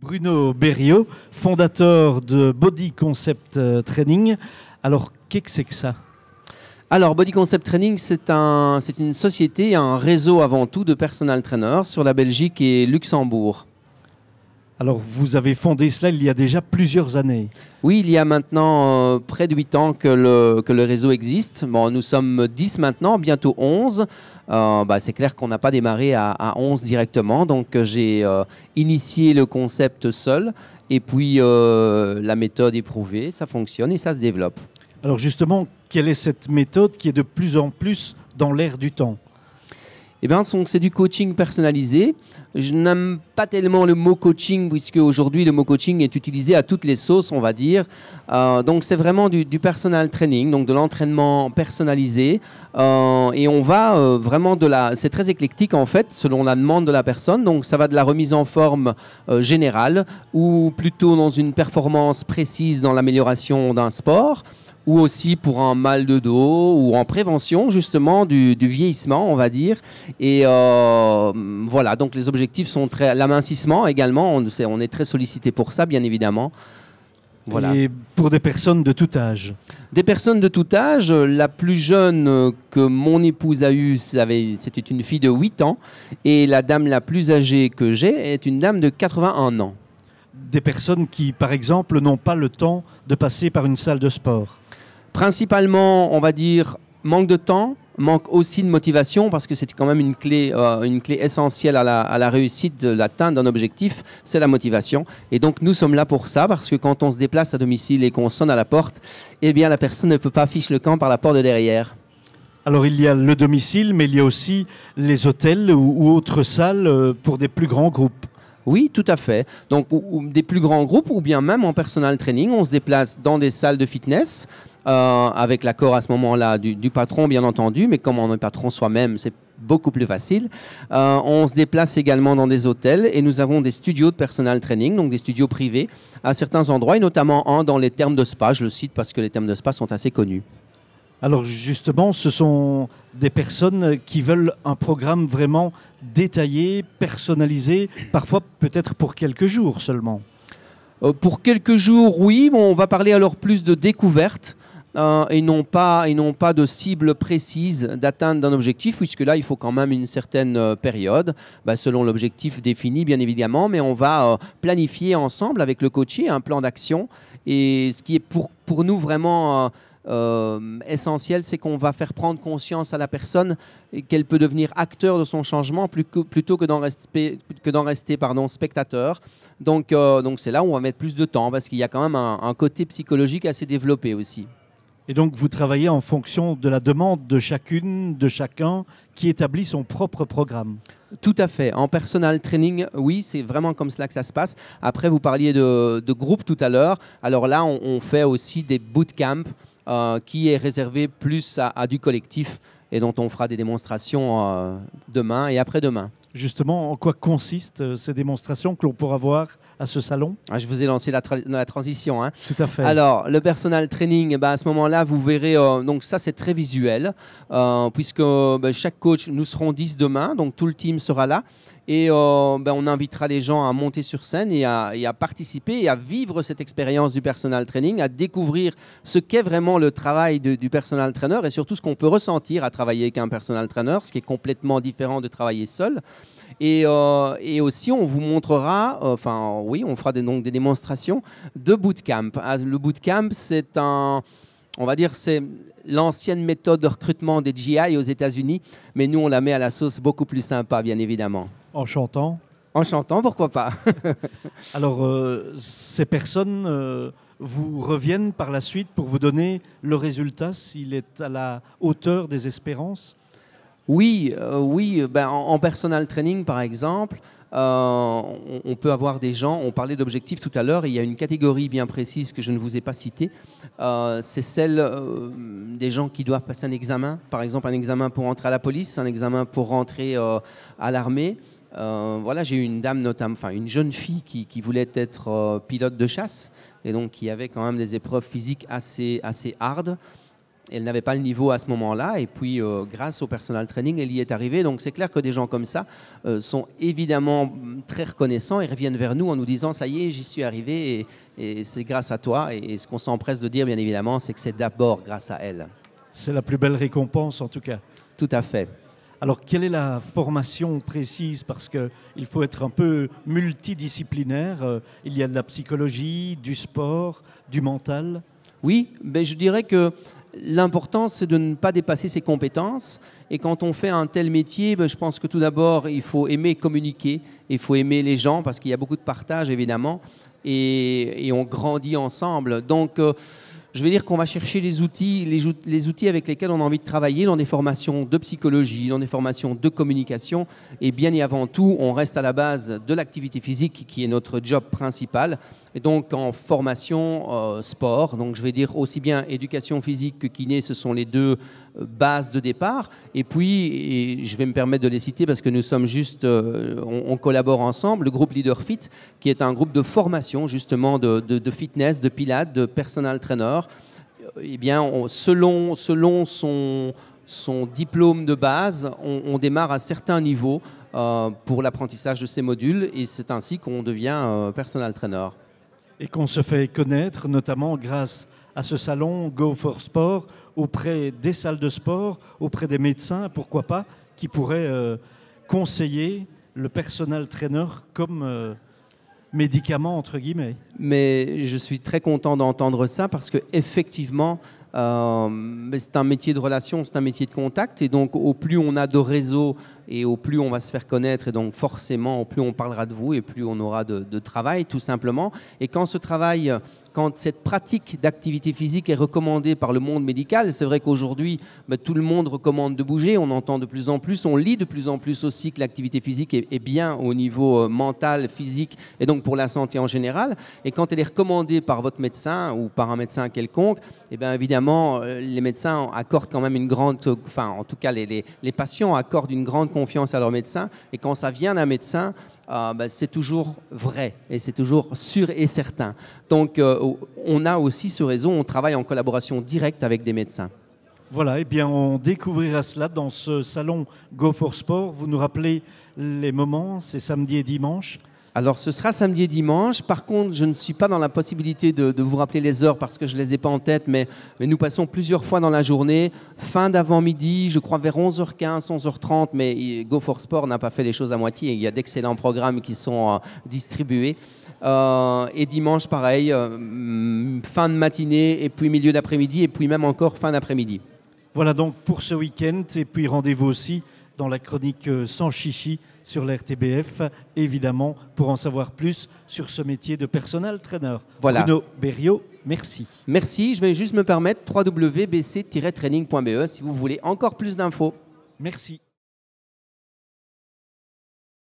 Bruno Berriot, fondateur de Body Concept Training. Alors, qu'est-ce que c'est que ça? Alors, Body Concept Training, c'est une société, un réseau avant tout de personal trainers sur la Belgique et Luxembourg. Alors, vous avez fondé cela il y a déjà plusieurs années. Oui, il y a maintenant près de 8 ans que le réseau existe. Bon, nous sommes 10 maintenant, bientôt 11. C'est clair qu'on n'a pas démarré à 11 directement. Donc, j'ai initié le concept seul. Et puis, la méthode est prouvée, ça fonctionne et ça se développe. Alors justement, quelle est cette méthode qui est de plus en plus dans l'air du temps? Eh bien, c'est du coaching personnalisé. Je n'aime pas tellement le mot coaching, puisque aujourd'hui, le mot coaching est utilisé à toutes les sauces, on va dire. Donc, c'est vraiment du personal training, donc de l'entraînement personnalisé. Et on va vraiment c'est très éclectique, en fait, selon la demande de la personne. Donc, ça va de la remise en forme générale, ou plutôt dans une performance précise dans l'amélioration d'un sport, ou aussi pour un mal de dos, ou en prévention justement du vieillissement, on va dire. Et voilà, donc les objectifs sont l'amincissement également, on est très sollicité pour ça, bien évidemment. Voilà. Et pour des personnes de tout âge? Des personnes de tout âge. La plus jeune que mon épouse a eue, c'était une fille de 8 ans. Et la dame la plus âgée que j'ai est une dame de 81 ans. Des personnes qui, par exemple, n'ont pas le temps de passer par une salle de sport? Principalement, on va dire, manque de temps, manque aussi de motivation, parce que c'est quand même une clé essentielle à la réussite de l'atteinte d'un objectif, c'est la motivation. Et donc, nous sommes là pour ça, parce que quand on se déplace à domicile et qu'on sonne à la porte, eh bien, la personne ne peut pas ficher le camp par la porte de derrière. Alors, il y a le domicile, mais il y a aussi les hôtels ou autres salles pour des plus grands groupes. Oui, tout à fait. Donc, des plus grands groupes ou bien même en personal training, on se déplace dans des salles de fitness avec l'accord à ce moment-là du patron, bien entendu, mais comme on est patron soi-même, c'est beaucoup plus facile. On se déplace également dans des hôtels et nous avons des studios de personal training, donc des studios privés à certains endroits et notamment dans les thermes de spa. Je le cite parce que les thermes de spa sont assez connus. Alors justement, ce sont des personnes qui veulent un programme vraiment détaillé, personnalisé, parfois peut-être pour quelques jours seulement. Pour quelques jours, oui. Bon, on va parler alors plus de découverte et non pas de cible précise d'atteinte d'un objectif, puisque là, il faut quand même une certaine période, selon l'objectif défini, bien évidemment, mais on va planifier ensemble avec le coaché un plan d'action. Et ce qui est pour nous vraiment essentiel, c'est qu'on va faire prendre conscience à la personne qu'elle peut devenir acteur de son changement plutôt que d'en rester spectateur. Donc c'est là où on va mettre plus de temps parce qu'il y a quand même un côté psychologique assez développé aussi. Et donc vous travaillez en fonction de la demande de chacune, de chacun qui établit son propre programme? Tout à fait. En personal training, oui, c'est vraiment comme cela que ça se passe. Après, vous parliez de groupe tout à l'heure. Alors là, on fait aussi des bootcamps qui est réservé plus à du collectif et dont on fera des démonstrations demain et après-demain. Justement, en quoi consistent ces démonstrations que l'on pourra voir à ce salon? Je vous ai lancé la transition. Hein. Tout à fait. Alors, le personal training, à ce moment-là, vous verrez, donc ça c'est très visuel, puisque chaque coach, nous serons 10 demain, donc tout le team sera là. Et on invitera les gens à monter sur scène et à participer et à vivre cette expérience du personal training, à découvrir ce qu'est vraiment le travail du personal trainer et surtout ce qu'on peut ressentir à travailler avec un personal trainer, ce qui est complètement différent de travailler seul. Et aussi, on vous montrera, on fera des démonstrations de bootcamp. Le bootcamp, c'est l'ancienne méthode de recrutement des GI aux États-Unis, mais nous, on la met à la sauce beaucoup plus sympa, bien évidemment. En chantant? En chantant, pourquoi pas. Alors, ces personnes vous reviennent par la suite pour vous donner le résultat, s'il est à la hauteur des espérances? Oui, en personal training, par exemple, on peut avoir des gens, on parlait d'objectifs tout à l'heure, et il y a une catégorie bien précise que je ne vous ai pas citée, c'est celle des gens qui doivent passer un examen, par exemple un examen pour rentrer à la police, un examen pour rentrer à l'armée. J'ai eu une dame, une jeune fille qui voulait être pilote de chasse, et donc qui avait quand même des épreuves physiques assez hard. Elle n'avait pas le niveau à ce moment-là et puis grâce au personal training, elle y est arrivée. Donc c'est clair que des gens comme ça sont évidemment très reconnaissants et reviennent vers nous en nous disant « ça y est, j'y suis arrivé et c'est grâce à toi ». Et ce qu'on s'empresse de dire, bien évidemment, c'est que c'est d'abord grâce à elle. C'est la plus belle récompense, en tout cas. Tout à fait. Alors, quelle est la formation précise? Parce qu'il faut être un peu multidisciplinaire. Il y a de la psychologie, du sport, du mental. Oui, ben je dirais que l'important, c'est de ne pas dépasser ses compétences. Et quand on fait un tel métier, ben je pense que tout d'abord, il faut aimer communiquer, il faut aimer les gens, parce qu'il y a beaucoup de partage, évidemment, et on grandit ensemble. Donc, je vais dire qu'on va chercher les outils avec lesquels on a envie de travailler dans des formations de psychologie, dans des formations de communication. Et bien et avant tout, on reste à la base de l'activité physique qui est notre job principal. Et donc en formation sport, donc je vais dire aussi bien éducation physique que kiné, ce sont les deux bases de départ. Et puis, et je vais me permettre de les citer parce que nous sommes juste, on collabore ensemble, le groupe Leader Fit, qui est un groupe de formation justement de fitness, de pilates, de personal trainer. Eh bien, selon son diplôme de base, on démarre à certains niveaux pour l'apprentissage de ces modules et c'est ainsi qu'on devient personal trainer. Et qu'on se fait connaître, notamment grâce à ce salon Go for Sport, auprès des salles de sport, auprès des médecins, pourquoi pas, qui pourraient conseiller le personal trainer comme médicament, entre guillemets. Mais je suis très content d'entendre ça parce qu'effectivement, c'est un métier de relation, c'est un métier de contact. Et donc, au plus on a de réseaux et au plus on va se faire connaître, et donc forcément, au plus on parlera de vous et plus on aura de travail, tout simplement. Et quand ce travail, quand cette pratique d'activité physique est recommandée par le monde médical, c'est vrai qu'aujourd'hui, tout le monde recommande de bouger, on entend de plus en plus, on lit de plus en plus aussi que l'activité physique est bien au niveau mental, physique, et donc pour la santé en général. Et quand elle est recommandée par votre médecin ou par un médecin quelconque, eh bien évidemment, les médecins accordent quand même une grande, enfin en tout cas les patients accordent une grande confiance à leur médecin. Et quand ça vient d'un médecin, c'est toujours vrai et c'est toujours sûr et certain. Donc on a aussi ce réseau, on travaille en collaboration directe avec des médecins. Voilà, et bien on découvrira cela dans ce salon Go for Sport. Vous nous rappelez les moments, c'est samedi et dimanche? Alors, ce sera samedi et dimanche. Par contre, je ne suis pas dans la possibilité de vous rappeler les heures parce que je ne les ai pas en tête, mais nous passons plusieurs fois dans la journée. Fin d'avant-midi, je crois vers 11h15, 11h30, mais Go for Sport n'a pas fait les choses à moitié. Il y a d'excellents programmes qui sont distribués. Et dimanche, pareil, fin de matinée, et puis milieu d'après-midi, et puis même encore fin d'après-midi. Voilà donc pour ce week-end. Et puis rendez-vous aussi dans la chronique Sans Chichi sur la RTBF, évidemment, pour en savoir plus sur ce métier de personal trainer. Voilà. Bruno Berriot, merci. Merci, je vais juste me permettre www.bc-training.be si vous voulez encore plus d'infos. Merci.